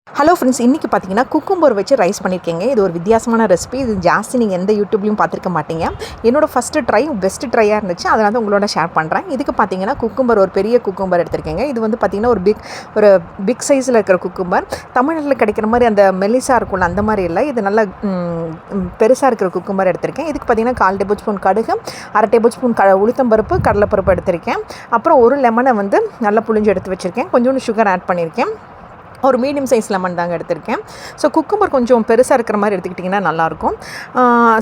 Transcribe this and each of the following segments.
Hello friends, இன்றைக்கி பார்த்தீங்கன்னா cucumber வச்சு ரைஸ் பண்ணியிருக்கேங்க. இது ஒரு வித்தியாசமான ரெசிபி. இது ஜாஸ்தி நீங்கள் எந்த யூடியூப்லையும் பார்த்துருக்க மாட்டீங்க. என்னோடய ஃபஸ்ட்டு ட்ரை பெஸ்ட்டு ட்ரையாக இருந்துச்சு. அதனால தான் உங்களோட ஷேர் பண்ணுறேன். இதுக்கு பார்த்தீங்கன்னா குக்கும்பர் ஒரு பெரிய குக்கும்பர் எடுத்திருக்கேங்க. இது வந்து பார்த்திங்கன்னா ஒரு பிக் சைஸில் இருக்கிற குக்கும்பர். தமிழ்நாட்டில் கிடைக்கிற மாதிரி அந்த மெல்லிஸாக இருக்கும்ல, அந்த மாதிரி இல்லை. இது நல்லா பெருசாக இருக்கிற குக்கும்பர் எடுத்திருக்கேன். இதுக்கு பார்த்தீங்கன்னா 1/4 டேபிள் ஸ்பூன் கடுகு, 1/2 டேபிள் ஸ்பூன் உளுத்தம்பருப்பு, கடலைப்பருப்பு எடுத்திருக்கேன். அப்புறம் ஒரு லெமனை வந்து நல்லா புழிஞ்சு எடுத்து வச்சுருக்கேன். கொஞ்சோண்டு சுகர் ஆட் பண்ணியிருக்கேன். ஒரு மீடியம் சைஸ் லெமன் தாங்க எடுத்திருக்கேன். ஸோ குக்கும்பர் கொஞ்சம் பெருசாக இருக்கிற மாதிரி எடுத்துக்கிட்டிங்கன்னா நல்லாயிருக்கும்.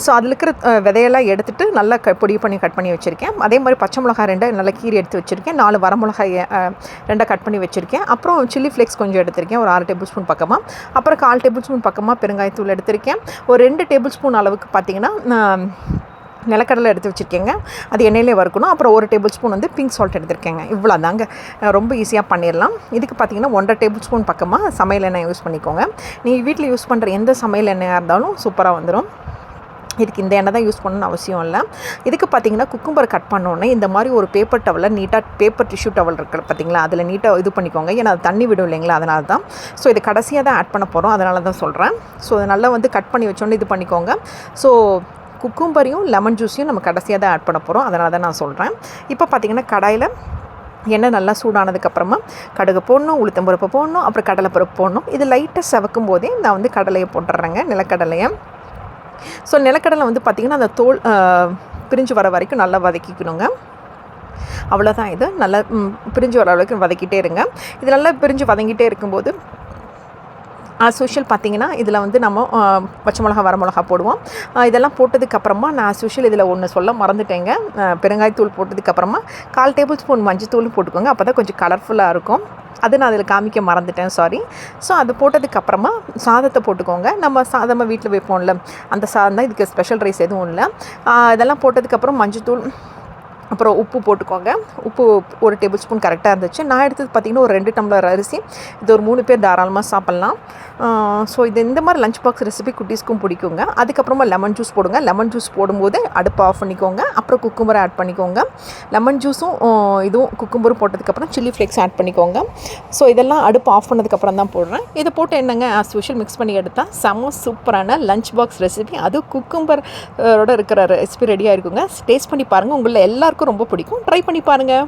ஸோ அதில் இருக்கிற விதையெல்லாம் எடுத்துகிட்டு நல்லா பொடி பண்ணி கட் பண்ணி வச்சுருக்கேன். அதே மாதிரி பச்சை மிளகாய் 2 நல்லா கீரி எடுத்து வச்சுருக்கேன். 4 வரமிளகாய் 2 கட் பண்ணி வச்சுருக்கேன். அப்புறம் சில்லி ஃப்ளேக்ஸ் கொஞ்சம் எடுத்திருக்கேன், ஒரு 6 டேபிள் ஸ்பூன் பக்கமாக. அப்புறம் 1/4 டேபிள் ஸ்பூன் பக்கமாக பெருங்காயத்தூள் எடுத்திருக்கேன். ஒரு 2 டேபிள் ஸ்பூன் அளவுக்கு பார்த்திங்கன்னா நிலக்கடலை எடுத்து வச்சுருக்கேங்க. அது எண்ணெயிலே வறுக்கணும். அப்புறம் 1 டேபிள் ஸ்பூன் வந்து பிங்க் சால்ட் எடுத்துருக்கேங்க. இவ்வளோ தாங்க, ரொம்ப ஈஸியாக பண்ணிடலாம். இதுக்கு பார்த்திங்கன்னா 1/2 டேபிள் ஸ்பூன் பக்கமாக சமையல் எண்ணெய் யூஸ் பண்ணிக்கோங்க. நீங்கள் வீட்டில் யூஸ் பண்ணுற எந்த சமையல் எண்ணெயாக இருந்தாலும் சூப்பராக வந்துடும். இதுக்கு இந்த எண்ணெய் தான் யூஸ் பண்ணணும்னு அவசியம் இல்லை. இதுக்கு பார்த்திங்கன்னா குக்கும்பர் கட் பண்ணோன்னே இந்த மாதிரி ஒரு பேப்பர் டவலில் நீட்டாக பேப்பர் டிஷ்யூ டவல் இருக்குது பார்த்திங்களா, அதில் நீட்டாக இது பண்ணிக்கோங்க. ஏன்னா அது தண்ணி விடும் இல்லைங்களா, அதனால தான். ஸோ இது கடைசியாக தான் ஆட் பண்ண போகிறோம், அதனால தான் சொல்கிறேன். ஸோ அதை நல்லா வந்து கட் பண்ணி வச்சோன்னே இது பண்ணிக்கோங்க. ஸோ குக்கும்பரையும் லெமன் ஜூஸையும் நம்ம கடைசியாக தான் ஆட் பண்ண போகிறோம், அதனால தான் நான் சொல்கிறேன். இப்போ பார்த்திங்கன்னா கடாயில் எண்ணெய் நல்லா சூடானதுக்கப்புறமா கடுகு போடணும், உளுத்தம்பருப்பு போடணும், அப்புறம் கடலைப்பருப்பு போடணும். இது லைட்டாக செவக்கும் போதே நான் வந்து கடலையை போட்டுடுறேங்க, நிலக்கடலையை. ஸோ நிலக்கடலை வந்து பார்த்திங்கன்னா அந்த தோல் பிரிஞ்சு வர வரைக்கும் நல்லா வதக்கிக்கணுங்க. அவ்வளோதான். இது நல்லா பிரிஞ்சு வர வரைக்கும் வதக்கிட்டே இருங்க. இது நல்லா பிரிஞ்சு வதங்கிட்டே இருக்கும்போது யூஷுவல் பார்த்திங்கன்னா இதில் வந்து நம்ம பச்சை மிளகா வரமிளகா போடுவோம். இதெல்லாம் போட்டதுக்கப்புறமா நான் யூஷுவல் இதில் ஒன்று சொல்ல மறந்துட்டேங்க. பெருங்காயத்தூள் போட்டதுக்கப்புறமா 1/4 டேபிள் ஸ்பூன் மஞ்சத்தூள் போட்டுக்கோங்க. அப்போ தான் கொஞ்சம் கலர்ஃபுல்லாக இருக்கும். அது நான் அதில் காமிக்க மறந்துட்டேன், சாரி. ஸோ அது போட்டதுக்கப்புறமா சாதத்தை போட்டுக்கோங்க. நம்ம சாதமாக வீட்டில் வைப்போம்ல, அந்த சாதம் தான். இதுக்கு ஸ்பெஷல் ரைஸ் எதுவும் இல்லை. இதெல்லாம் போட்டதுக்கப்புறம் மஞ்சத்தூள், அப்புறம் உப்பு போட்டுக்கோங்க. உப்பு 1 டேபிள் ஸ்பூன் கரெக்டாக இருந்துச்சு. நான் எடுத்தது பார்த்திங்கன்னா ஒரு 2 டம்ளர் அரிசி. இது ஒரு 3 பேர் தாராளமாக சாப்பிட்லாம். ஸோ இது இந்த மாதிரி லஞ்ச் பாக்ஸ் ரெசிபி குட்டீஸ்க்கும் பிடிக்குங்க. அதுக்கப்புறமா லெமன் ஜூஸ் போடுங்க. லெமன் ஜூஸ் போடும்போது அடுப்பை ஆஃப் பண்ணிக்கோங்க. அப்புறம் குக்கும்பரை ஆட் பண்ணிக்கோங்க. லெமன் ஜூஸும் இதுவும் குக்கும்பரும் போட்டதுக்கப்புறம் சில்லி ஃப்ளேக்ஸ் ஆட் பண்ணிக்கோங்க. ஸோ இதெல்லாம் அடுப்பு ஆஃப் பண்ணதுக்கப்புறம் தான் போடுறேன். இதை போட்டு என்னங்க ஆஸ் யூஷுவல் மிக்ஸ் பண்ணி எடுத்தால் செம்ம சூப்பரான லஞ்ச் பாக்ஸ் ரெசிபி, அது குக்கும்பரோட இருக்கிற ரெசிபி ரெடியாக இருக்குங்க. டேஸ்ட் பண்ணி பாருங்கள், உங்களில் எல்லாருக்கும் ரொம்ப பிடிக்கும். ட்ரை பண்ணி பாருங்கள்.